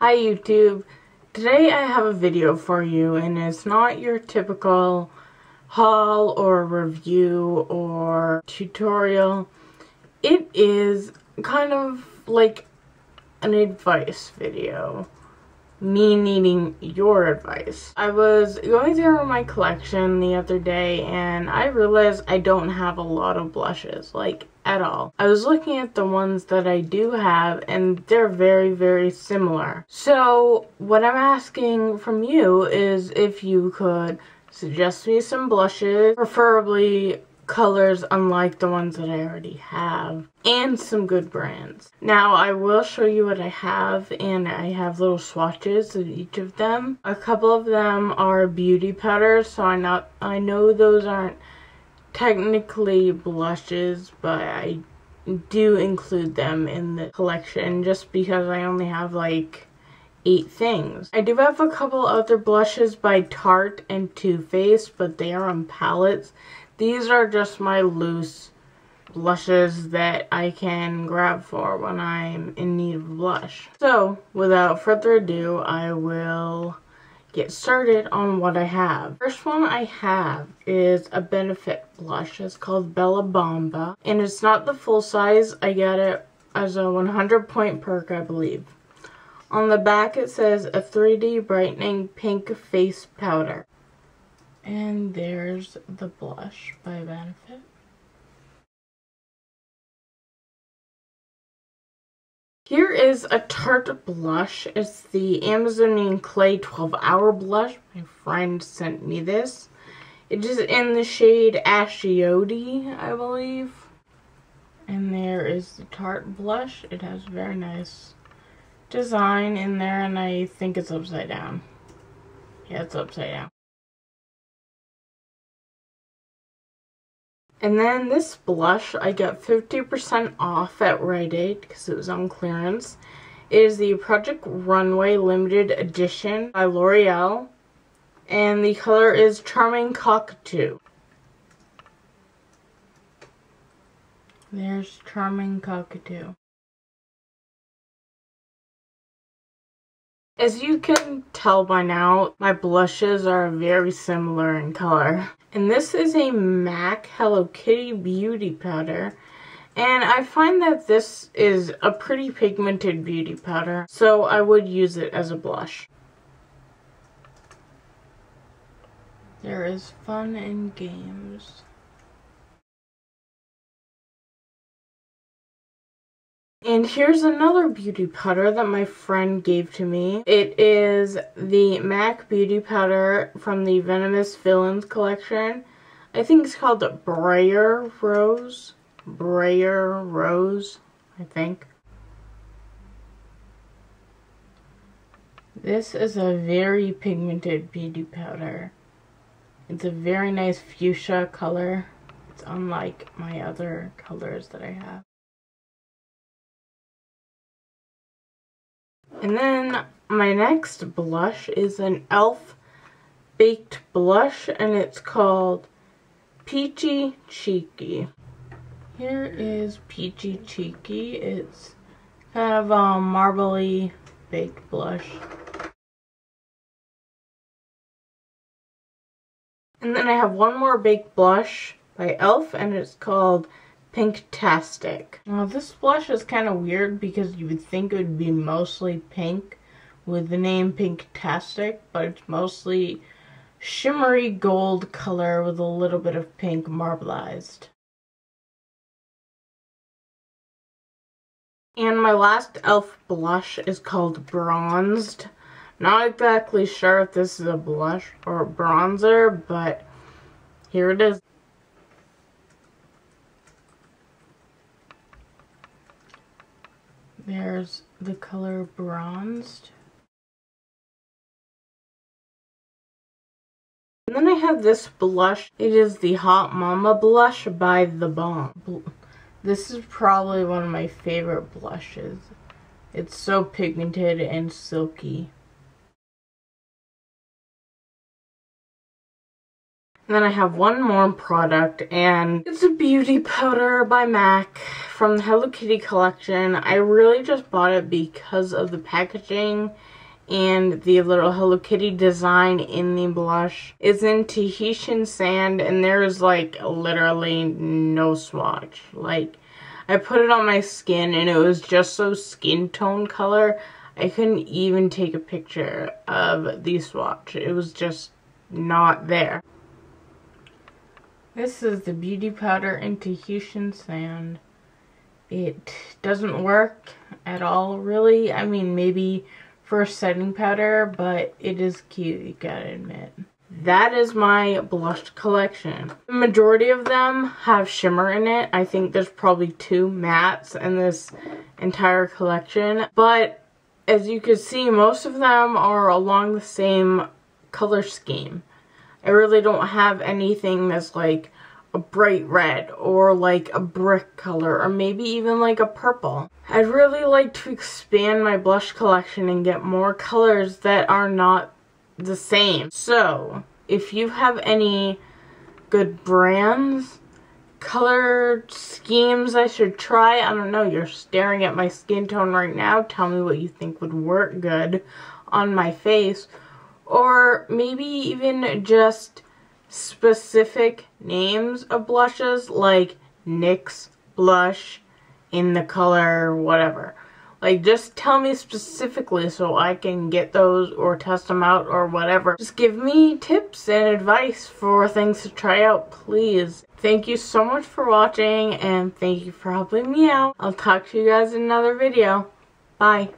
Hi YouTube! Today I have a video for you, and it's not your typical haul or review or tutorial. It is kind of like an advice video. Me needing your advice. I was going through my collection the other day and I realized I don't have a lot of blushes, like at all. I was looking at the ones that I do have and they're very, very similar. So what I'm asking from you is if you could suggest me some blushes, preferably colors unlike the ones that I already have, and some good brands. Now I will show you what I have, and I have little swatches of each of them. A couple of them are beauty powders, so I know those aren't technically blushes, but I do include them in the collection just because I only have like 8 things. I do have a couple other blushes by Tarte and Too Faced, but they are on palettes. These are just my loose blushes that I can grab for when I'm in need of a blush. So, without further ado, I will get started on what I have. First one I have is a Benefit blush. It's called Bamba, and it's not the full size. I got it as a 100-point perk, I believe. On the back it says a 3D brightening pink face powder. And there's the blush by Benefit. Here is a Tarte blush. It's the Amazonian Clay 12-Hour blush. My friend sent me this. It is in the shade Achiote, I believe. And there is the Tarte blush. It has a very nice design in there, and I think it's upside down. Yeah, it's upside down. And then this blush, I got 50% off at Rite Aid because it was on clearance. It is the Project Runway Limited Edition by L'Oreal. And the color is Charming Cockatoo. There's Charming Cockatoo. As you can tell by now, my blushes are very similar in color. And this is a MAC Hello Kitty beauty powder. And I find that this is a pretty pigmented beauty powder, so I would use it as a blush. There is fun and games. And here's another beauty powder that my friend gave to me. It is the MAC beauty powder from the Venomous Villains collection. I think it's called Briar Rose. Briar Rose, I think. This is a very pigmented beauty powder. It's a very nice fuchsia color. It's unlike my other colors that I have. And then my next blush is an ELF baked blush, and it's called Peachy Cheeky. Here is Peachy Cheeky. It's kind of a marbly baked blush. And then I have one more baked blush by ELF, and it's called Pinktastic. Now this blush is kind of weird because you would think it would be mostly pink with the name Pinktastic, but it's mostly shimmery gold color with a little bit of pink marbleized. And my last ELF blush is called Bronzed. Not exactly sure if this is a blush or a bronzer, but here it is. There's the color Bronzed. And then I have this blush. It is the Hot Mama blush by thebalm. This is probably one of my favorite blushes. It's so pigmented and silky. And then I have one more product, and it's a beauty powder by MAC from the Hello Kitty collection. I really just bought it because of the packaging and the little Hello Kitty design in the blush. It's in Tahitian sand, and there's like literally no swatch. Like, I put it on my skin and it was just so skin tone color. I couldn't even take a picture of the swatch. It was just not there. This is the beauty powder in Tahitian sand. It doesn't work at all, really. I mean, maybe for a setting powder, but it is cute, you gotta admit. That is my blush collection. The majority of them have shimmer in it. I think there's probably 2 mattes in this entire collection. But as you can see, most of them are along the same color scheme. I really don't have anything that's like a bright red or like a brick color or maybe even like a purple. I'd really like to expand my blush collection and get more colors that are not the same. So if you have any good brands, color schemes I should try, I don't know, you're staring at my skin tone right now, tell me what you think would work good on my face. Or maybe even just specific names of blushes, like NYX blush in the color whatever. Like, just tell me specifically so I can get those or test them out or whatever. Just give me tips and advice for things to try out, please. Thank you so much for watching, and thank you for helping me out. I'll talk to you guys in another video. Bye.